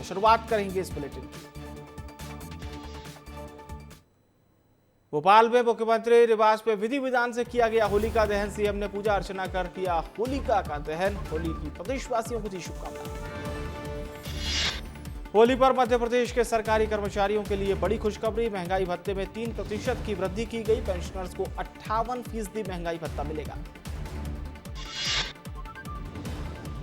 तो शुरुआत करेंगे इस बुलेटिन की। भोपाल में मुख्यमंत्री निवास पे विधि विधान से किया गया होलिका दहन। सीएम ने पूजा अर्चना कर किया होलिका का दहन। होली की प्रदेशवासियों को दी शुभकामनाएं। होली पर मध्य प्रदेश के सरकारी कर्मचारियों के लिए बड़ी खुशखबरी। महंगाई भत्ते में 3% की वृद्धि की गई। पेंशनर्स को 58% महंगाई भत्ता मिलेगा।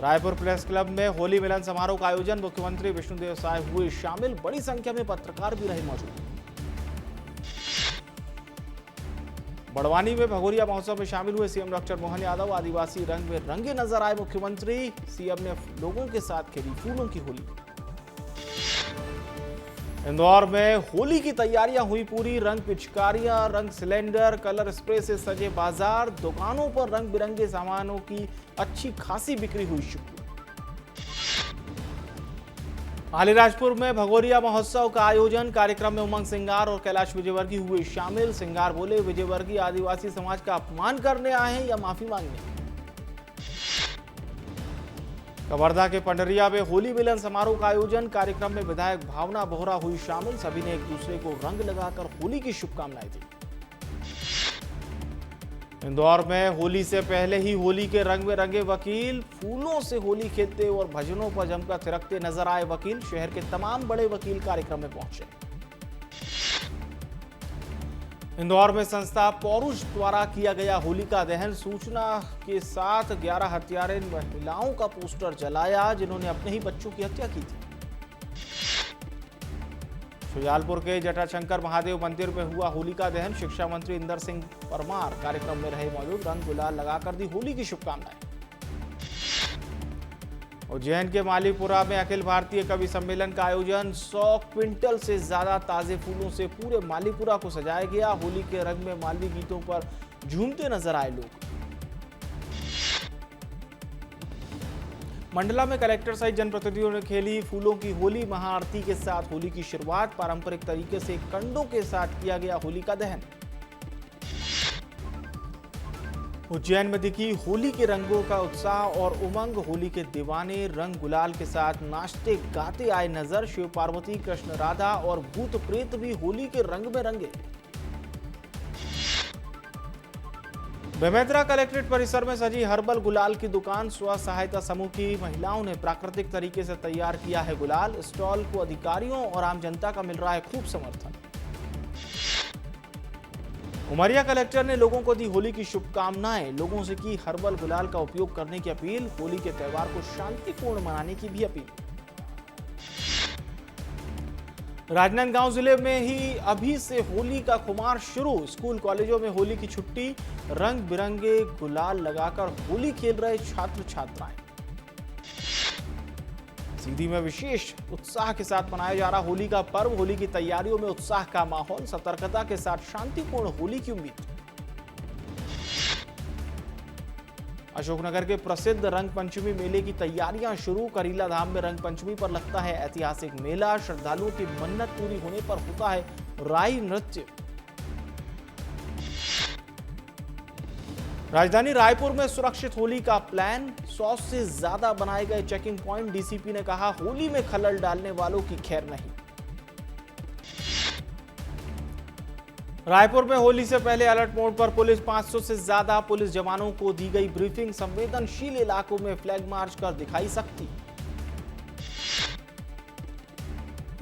रायपुर प्रेस क्लब में होली मिलन समारोह का आयोजन। मुख्यमंत्री विष्णुदेव साय हुए शामिल। बड़ी संख्या में पत्रकार भी रहे मौजूद। बड़वानी में भगोरिया महोत्सव में शामिल हुए सीएम डॉक्टर मोहन यादव। आदिवासी रंग में रंगे नजर आए मुख्यमंत्री। सीएम ने लोगों के साथ खेली फूलों की होली। इंदौर में होली की तैयारियां हुई पूरी। रंग पिचकारियां, रंग सिलेंडर, कलर स्प्रे से सजे बाजार। दुकानों पर रंग बिरंगे सामानों की अच्छी खासी बिक्री हुई शुरू। अलीराजपुर में भगोरिया महोत्सव का आयोजन। कार्यक्रम में उमंग सिंगार और कैलाश विजयवर्गीय हुए शामिल। सिंगार बोले, विजयवर्गीय आदिवासी समाज का अपमान करने आए हैं या माफी मांगने। कवर्धा के पंडरिया में होली मिलन समारोह का आयोजन। कार्यक्रम में विधायक भावना बोहरा हुई शामिल। सभी ने एक दूसरे को रंग लगाकर होली की शुभकामनाएं दी। इंदौर में होली से पहले ही होली के रंग में रंगे वकील। फूलों से होली खेलते और भजनों पर जमकर थिरकते नजर आए वकील। शहर के तमाम बड़े वकील कार्यक्रम में पहुंचे। इंदौर में संस्था पौरुष द्वारा किया गया होलिका दहन। सूचना के साथ 11 हत्यारे महिलाओं का पोस्टर जलाया जिन्होंने अपने ही बच्चों की हत्या की थी। शुजालपुर के जटाशंकर महादेव मंदिर में हुआ होलिका दहन। शिक्षा मंत्री इंदर सिंह परमार कार्यक्रम में रहे मौजूद। रंग गुलाल लगाकर दी होली की शुभकामनाएं। उज्जैन के मालीपुरा में अखिल भारतीय कवि सम्मेलन का आयोजन। 100 क्विंटल से ज्यादा ताजे फूलों से पूरे मालीपुरा को सजाया गया। होली के रंग में मालवी गीतों पर झूमते नजर आए लोग। मंडला में कलेक्टर सहित जनप्रतिनिधियों ने खेली फूलों की होली। महाआरती के साथ होली की शुरुआत। पारंपरिक तरीके से कंडों के साथ किया गया होली का दहन। उज्जैन में दिखी होली के रंगों का उत्साह और उमंग। होली के दीवाने रंग गुलाल के साथ नाचते गाते आए नजर। शिव पार्वती, कृष्ण राधा और भूत प्रेत भी होली के रंग में रंगे। बेमेतरा कलेक्ट्रेट परिसर में सजी हर्बल गुलाल की दुकान। स्व सहायता समूह की महिलाओं ने प्राकृतिक तरीके से तैयार किया है गुलाल। स्टॉल को अधिकारियों और आम जनता का मिल रहा है खूब समर्थन। उमरिया कलेक्टर ने लोगों को दी होली की शुभकामनाएं। लोगों से की हर्बल गुलाल का उपयोग करने की अपील। होली के त्योहार को शांतिपूर्ण मनाने की भी अपील। राजनांदगांव जिले में ही अभी से होली का खुमार शुरू। स्कूल कॉलेजों में होली की छुट्टी। रंग बिरंगे गुलाल लगाकर होली खेल रहे छात्र छात्राएं। सीधी में विशेष उत्साह के साथ मनाया जा रहा होली का पर्व। होली की तैयारियों में उत्साह का माहौल। सतर्कता के साथ शांतिपूर्ण होली की उम्मीद। अशोकनगर के प्रसिद्ध रंग पंचमी मेले की तैयारियां शुरू। करीला धाम में रंग पंचमी पर लगता है ऐतिहासिक मेला। श्रद्धालुओं की मन्नत पूरी होने पर होता है राई नृत्य। राजधानी रायपुर में सुरक्षित होली का प्लान। 100 से ज्यादा बनाए गए चेकिंग पॉइंट। डीसीपी ने कहा होली में खलल डालने वालों की खैर नहीं। रायपुर में होली से पहले अलर्ट मोड पर पुलिस। 500 से ज्यादा पुलिस जवानों को दी गई ब्रीफिंग। संवेदनशील इलाकों में फ्लैग मार्च कर दिखाई सख्ती।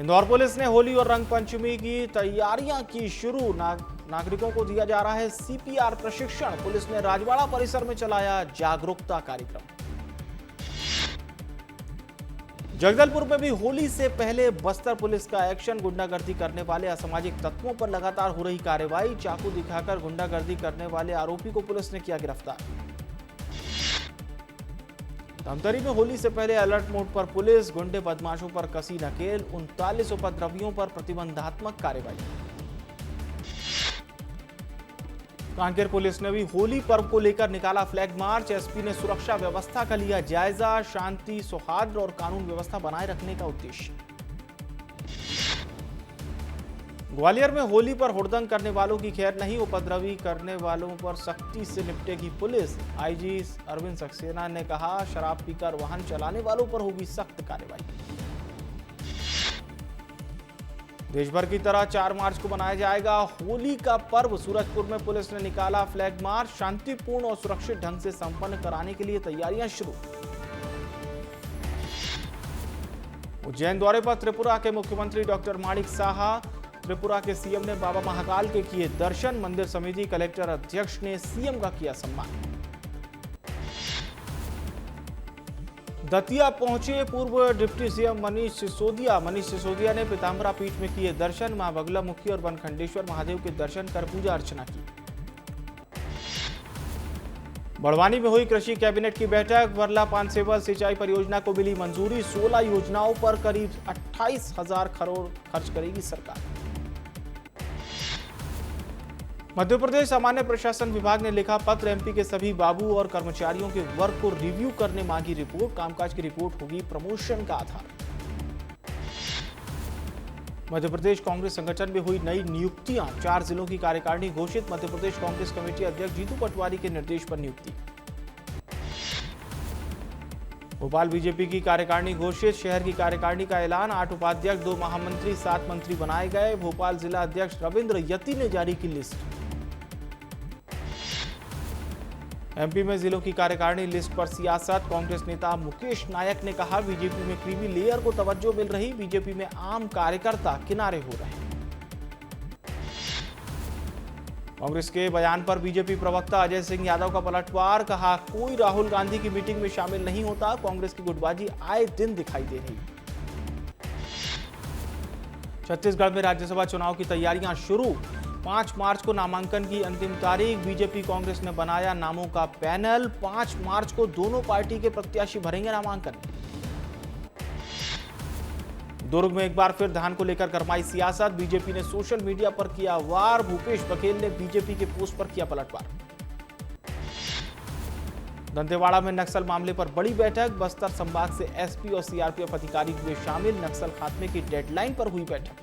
इंदौर पुलिस ने होली और रंग पंचमी की तैयारियां की शुरू। नागरिकों को दिया जा रहा है सीपीआर प्रशिक्षण। पुलिस ने राजवाड़ा परिसर में चलाया जागरूकता कार्यक्रम। जगदलपुर में भी होली से पहले बस्तर पुलिस का एक्शन। गुंडागर्दी करने वाले असामाजिक तत्वों पर लगातार हो रही कार्रवाई। चाकू दिखाकर गुंडागर्दी करने वाले आरोपी को पुलिस ने किया गिरफ्तार। धमतरी में होली से पहले अलर्ट मोड पर पुलिस। गुंडे बदमाशों पर कसी नकेल। 39 उपद्रवियों पर प्रतिबंधात्मक कार्रवाई। कांकेर पुलिस ने भी होली पर्व को लेकर निकाला फ्लैग मार्च। एसपी ने सुरक्षा व्यवस्था का लिया जायजा। शांति, सौहार्द और कानून व्यवस्था बनाए रखने का उद्देश्य। ग्वालियर में होली पर हुड़दंग करने वालों की खैर नहीं। उपद्रवी करने वालों पर सख्ती से निपटेगी पुलिस। आईजी अरविंद सक्सेना ने कहा शराब पीकर वाहन चलाने वालों पर होगी सख्त कार्रवाई। देश भर की तरह 4 मार्च को मनाया जाएगा होली का पर्व। सूरजपुर में पुलिस ने निकाला फ्लैग मार्च। शांतिपूर्ण और सुरक्षित ढंग से संपन्न कराने के लिए तैयारियां शुरू। उज्जैन दौरे पर त्रिपुरा के मुख्यमंत्री डॉक्टर माणिक साहा। त्रिपुरा के सीएम ने बाबा महाकाल के किए दर्शन। मंदिर समिति कलेक्टर अध्यक्ष ने सीएम का किया सम्मान। दतिया पहुंचे पूर्व डिप्टी सीएम मनीष सिसोदिया। मनीष सिसोदिया ने पीताम्बरा पीठ में किए दर्शन। मां बगलामुखी और बनखंडेश्वर महादेव के दर्शन कर पूजा अर्चना की। बड़वानी में हुई कृषि कैबिनेट की बैठक। वर्ला पानसेवल सिंचाई परियोजना को मिली मंजूरी। 16 योजनाओं पर करीब 28,000 करोड़ खर्च करेगी सरकार। मध्य प्रदेश सामान्य प्रशासन विभाग ने लिखा पत्र। एमपी के सभी बाबू और कर्मचारियों के वर्क को रिव्यू करने मांगी रिपोर्ट। कामकाज की रिपोर्ट होगी प्रमोशन का आधार। मध्य प्रदेश कांग्रेस संगठन में हुई नई नियुक्तियां। 4 जिलों की कार्यकारिणी घोषित। मध्य प्रदेश कांग्रेस कमेटी अध्यक्ष जीतू पटवारी के निर्देश पर नियुक्ति। भोपाल बीजेपी की कार्यकारिणी घोषित। शहर की कार्यकारिणी का ऐलान। 8 उपाध्यक्ष, 2 महामंत्री, 7 मंत्री बनाए गए। भोपाल जिला अध्यक्ष रविंद्र यति ने जारी की लिस्ट। एमपी में जिलों की कार्यकारिणी लिस्ट पर सियासत। कांग्रेस नेता मुकेश नायक ने कहा बीजेपी में क्रीमी लेयर को तवज्जो मिल रही। बीजेपी में आम कार्यकर्ता किनारे हो रहे। कांग्रेस के बयान पर बीजेपी प्रवक्ता अजय सिंह यादव का पलटवार। कहा कोई राहुल गांधी की मीटिंग में शामिल नहीं होता। कांग्रेस की गुटबाजी आए दिन दिखाई दे रही। छत्तीसगढ़ में राज्यसभा चुनाव की तैयारियां शुरू। 5 मार्च को नामांकन की अंतिम तारीख। बीजेपी कांग्रेस ने बनाया नामों का पैनल। 5 मार्च को दोनों पार्टी के प्रत्याशी भरेंगे नामांकन। दुर्ग में एक बार फिर धान को लेकर गरमाई सियासत। बीजेपी ने सोशल मीडिया पर किया वार। भूपेश बघेल ने बीजेपी के पोस्ट पर किया पलटवार। दंतेवाड़ा में नक्सल मामले पर बड़ी बैठक। बस्तर संभाग से एसपी और सीआरपीएफ अधिकारी हुए शामिल। नक्सल खात्मे की डेडलाइन पर हुई बैठक।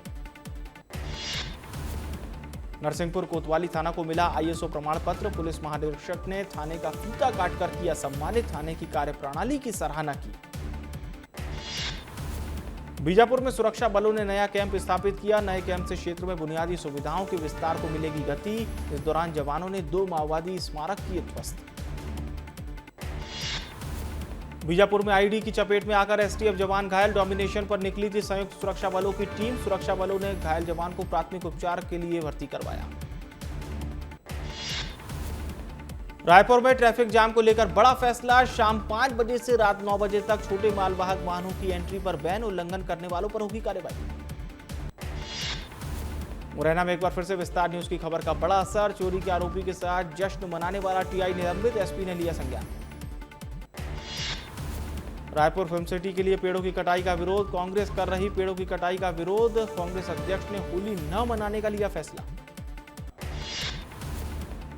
नरसिंहपुर कोतवाली थाना को मिला आईएसओ प्रमाण पत्र। पुलिस महानिरीक्षक ने थाने का फीता काटकर किया सम्मानित। थाने की कार्यप्रणाली की सराहना की। बीजापुर में सुरक्षा बलों ने नया कैंप स्थापित किया। नए कैंप से क्षेत्र में बुनियादी सुविधाओं के विस्तार को मिलेगी गति। इस दौरान जवानों ने 2 माओवादी स्मारक किए ध्वस्त। बीजापुर में आईडी की चपेट में आकर एसटीएफ जवान घायल। डोमिनेशन पर निकली थी संयुक्त सुरक्षा बलों की टीम। सुरक्षा बलों ने घायल जवान को प्राथमिक उपचार के लिए भर्ती करवाया। रायपुर में ट्रैफिक जाम को लेकर बड़ा फैसला। शाम 5 बजे से रात 9 बजे तक छोटे मालवाहक वाहनों की एंट्री पर बैन। उल्लंघन करने वालों पर होगी कार्रवाई। मुरैना में एक बार फिर से विस्तार न्यूज की खबर का बड़ा असर। चोरी के आरोपी के साथ जश्न मनाने वाला टीआई निलंबित। एसपी ने लिया संज्ञान। रायपुर फिल्म सिटी के लिए पेड़ों की कटाई का विरोध। कांग्रेस कर रही पेड़ों की कटाई का विरोध। कांग्रेस अध्यक्ष ने होली न मनाने का लिया फैसला।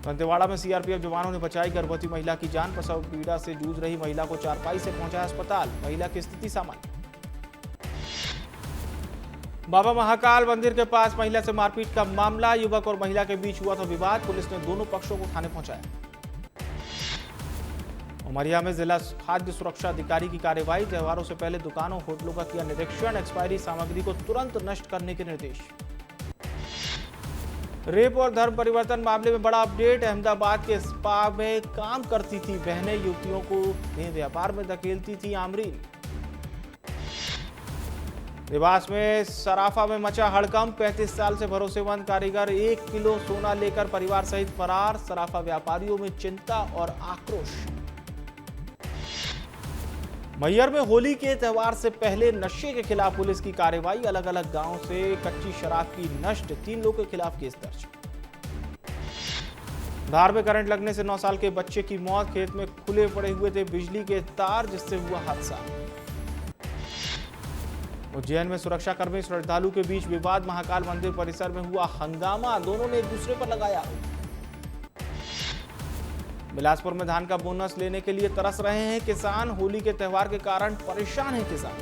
दंतेवाड़ा में सीआरपीएफ जवानों ने बचाई गर्भवती महिला की जान। प्रसव पीड़ा से जूझ रही महिला को चारपाई से पहुंचाया अस्पताल। महिला की स्थिति सामान्य। बाबा महाकाल मंदिर के पास महिला से मारपीट का मामला। युवक और महिला के बीच हुआ था विवाद। पुलिस ने दोनों पक्षों को थाने पहुंचाया। उमरिया में जिला खाद्य सुरक्षा अधिकारी की कार्रवाई। त्योहारों से पहले दुकानों होटलों का किया निरीक्षण। एक्सपायरी सामग्री को तुरंत नष्ट करने के निर्देश। रेप और धर्म परिवर्तन मामले में बड़ा अपडेट। अहमदाबाद के स्पा में काम करती थी बहनें युवतियों को व्यापार में धकेलती थी आमरीन। देवास में सराफा में मचा हड़कंप। 35 साल से भरोसेमंद कारीगर 1 किलो सोना लेकर परिवार सहित फरार। सराफा व्यापारियों में चिंता और आक्रोश। मैहर में होली के त्यौहार से पहले नशे के खिलाफ पुलिस की कार्रवाई। अलग अलग गांवों से कच्ची शराब की नष्ट। 3 लोगों के खिलाफ केस दर्ज। धार में करंट लगने से 9 साल के बच्चे की मौत। खेत में खुले पड़े हुए थे बिजली के तार जिससे हुआ हादसा। उज्जैन में सुरक्षाकर्मी श्रद्धालु के बीच विवाद। महाकाल मंदिर परिसर में हुआ हंगामा। दोनों ने एक दूसरे पर लगाया। बिलासपुर में धान का बोनस लेने के लिए तरस रहे हैं किसान। होली के त्यौहार के कारण परेशान है किसान।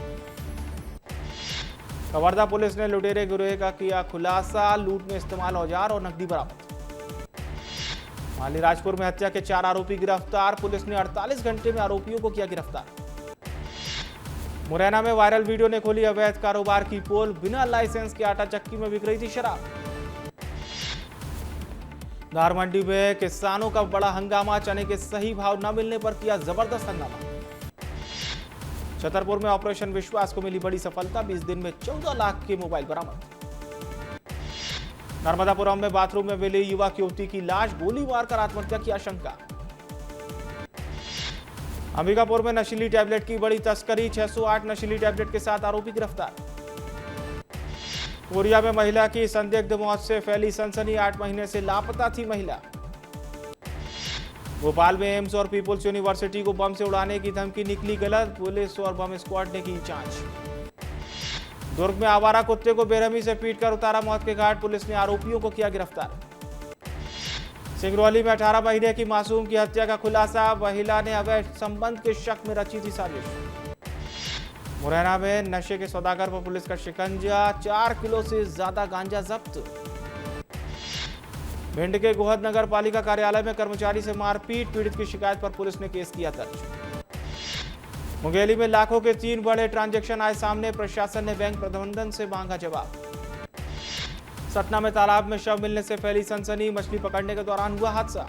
कवर्धा पुलिस ने लुटेरे गिरोह का किया खुलासा। लूट में इस्तेमाल औजार और नकदी बरामद। मालीराजपुर में हत्या के 4 आरोपी गिरफ्तार। पुलिस ने 48 घंटे में आरोपियों को किया गिरफ्तार। मुरैना में वायरल वीडियो ने खोली अवैध कारोबार की पोल। बिना लाइसेंस के आटा चक्की में बिक रही थी शराब। धार मंडी में किसानों का बड़ा हंगामा। चने के सही भाव न मिलने पर किया जबरदस्त हंगामा। छतरपुर में ऑपरेशन विश्वास को मिली बड़ी सफलता। 20 दिन में 14 लाख के मोबाइल बरामद। नर्मदापुरम में बाथरूम में मिली युवक युवती की लाश। गोली मारकर आत्महत्या की आशंका। अंबिकापुर में नशीली टैबलेट की बड़ी तस्करी। 608 नशीली टैबलेट के साथ आरोपी गिरफ्तार। कोरिया में महिला की संदिग्ध मौत से फैली सनसनी। 8 महीने से लापता थी महिला। भोपाल में एम्स और पीपुल्स यूनिवर्सिटी को बम से उड़ाने की धमकी निकली गलत। पुलिस और बम स्क्वाड ने की जांच। दुर्ग में आवारा कुत्ते को बेरहमी से पीटकर उतारा मौत के घाट। पुलिस ने आरोपियों को किया गिरफ्तार। सिंगरौली में 18 महीने की मासूम की हत्या का खुलासा। महिला ने अवैध संबंध के शक में रची थी साजिश। मुरैना में नशे के सौदागर पर पुलिस का शिकंजा। 4 किलो से ज्यादा गांजा जब्त। भिंड के गोहद नगर पालिका कार्यालय में कर्मचारी से मारपीट। पीड़ित की शिकायत पर पुलिस ने केस किया दर्ज। मुंगेली में लाखों के 3 बड़े ट्रांजैक्शन आए सामने। प्रशासन ने बैंक प्रबंधन से मांगा जवाब। सतना में तालाब में शव मिलने से फैली सनसनी। मछली पकड़ने के दौरान हुआ हादसा।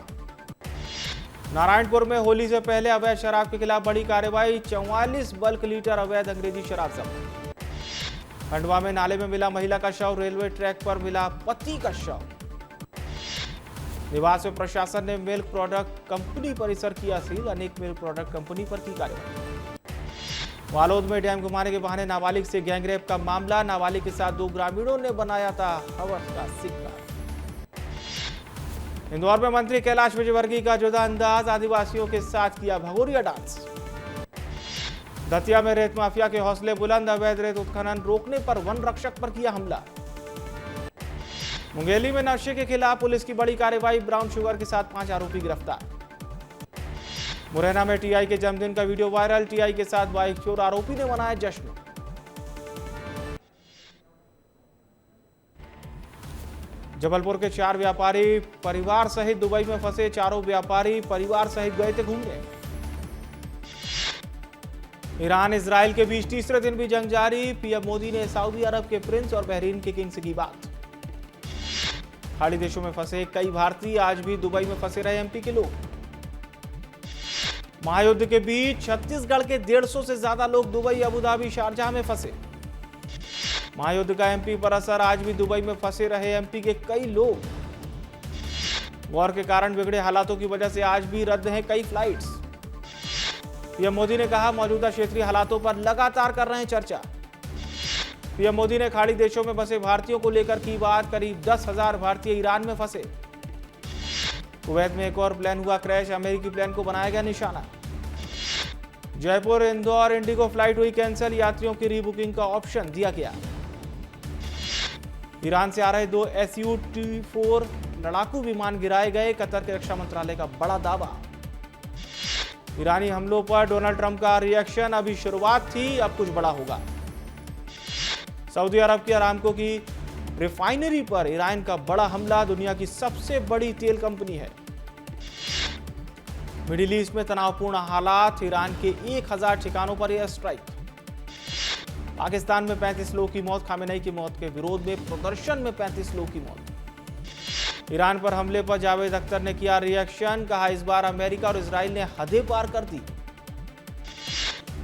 नारायणपुर में होली से पहले अवैध शराब के खिलाफ बड़ी कार्रवाई। 44 बल्क लीटर अवैध अंग्रेजी शराब जब्त। खंडवा में नाले में मिला महिला का शव। रेलवे ट्रैक पर मिला पति का शव। निवास में प्रशासन ने मिल्क प्रोडक्ट कंपनी परिसर किया सील। अनेक मिल्क प्रोडक्ट कंपनी पर की कार्रवाई। वालोद में डैम घुमाने के बहाने नाबालिग से गैंगरेप का मामला। नाबालिग के साथ 2 ग्रामीणों ने बनाया था हवस का सिक्का। इंदौर में मंत्री कैलाश विजयवर्गीय का जुदा अंदाज। आदिवासियों के साथ किया भगोरिया डांस। दतिया में रेत माफिया के हौसले बुलंद। अवैध रेत उत्खनन रोकने पर वन रक्षक पर किया हमला। मुंगेली में नशे के खिलाफ पुलिस की बड़ी कार्रवाई। ब्राउन शुगर के साथ 5 आरोपी गिरफ्तार। मुरैना में टीआई के जन्मदिन का वीडियो वायरल। टीआई के साथ बाइक चोर आरोपी ने मनाया जश्न। जबलपुर के 4 व्यापारी परिवार सहित दुबई में फंसे। चारों व्यापारी परिवार सहित गए थे घूमने। ईरान इजराइल के बीच तीसरे दिन भी जंग जारी। पीएम मोदी ने सऊदी अरब के प्रिंस और बहरीन के किंग से की बात। खाड़ी देशों में फंसे कई भारतीय आज भी दुबई में फंसे रहे एमपी के लोग। महायुद्ध के बीच छत्तीसगढ़ के 150 से ज्यादा लोग दुबई, अबुधाबी, शारजाह में फंसे। महायुद्ध का एमपी पर असर। आज भी दुबई में फंसे रहे एमपी के कई लोग। वॉर के कारण बिगड़े हालातों की वजह से आज भी रद्द हैं कई फ्लाइट्स। पीएम मोदी ने कहा मौजूदा क्षेत्रीय हालातों पर लगातार कर रहे हैं चर्चा। पीएम मोदी ने खाड़ी देशों में फंसे भारतीयों को लेकर की बात। करीब 10,000 भारतीय ईरान में फंसे। कुवैत में एक और प्लेन हुआ क्रैश। अमेरिकी प्लेन को बनाया गया निशाना। जयपुर इंदौर इंडिगो फ्लाइट हुई कैंसिल। यात्रियों की रीबुकिंग का ऑप्शन दिया गया। ईरान से आ रहे 2 Su-24 लड़ाकू विमान गिराए गए। कतर के रक्षा मंत्रालय का बड़ा दावा। ईरानी हमलों पर डोनाल्ड ट्रंप का रिएक्शन। अभी शुरुआत थी, अब कुछ बड़ा होगा। सऊदी अरब की अरामको की रिफाइनरी पर ईरान का बड़ा हमला। दुनिया की सबसे बड़ी तेल कंपनी है। मिडिल ईस्ट में तनावपूर्ण हालात। ईरान के 1000 ठिकानों पर एयर स्ट्राइक। पाकिस्तान में 35 लोगों की मौत। खामेनेई की मौत के विरोध में प्रदर्शन में 35 लोगों की मौत। ईरान पर हमले पर जावेद अख्तर ने किया रिएक्शन। कहा इस बार अमेरिका और इजराइल ने हदें पार कर दी।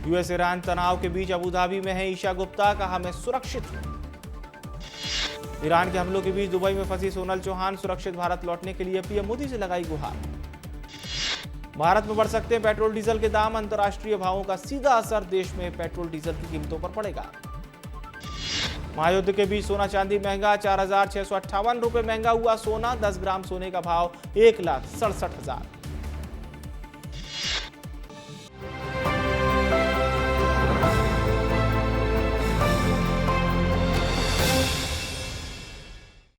यूएस ईरान तनाव के बीच अबुधाबी में है ईशा गुप्ता। कहा मैं सुरक्षित हूं। ईरान के हमलों के बीच दुबई में फंसी सोनल चौहान। सुरक्षित भारत लौटने के लिए पीएम मोदी से लगाई गुहार। भारत में बढ़ सकते हैं पेट्रोल डीजल के दाम। अंतर्राष्ट्रीय भावों का सीधा असर देश में पेट्रोल डीजल की कीमतों पर पड़ेगा। महायुद्ध के बीच सोना चांदी महंगा। 4,658 रुपए महंगा हुआ सोना। 10 ग्राम सोने का भाव 1,67,000।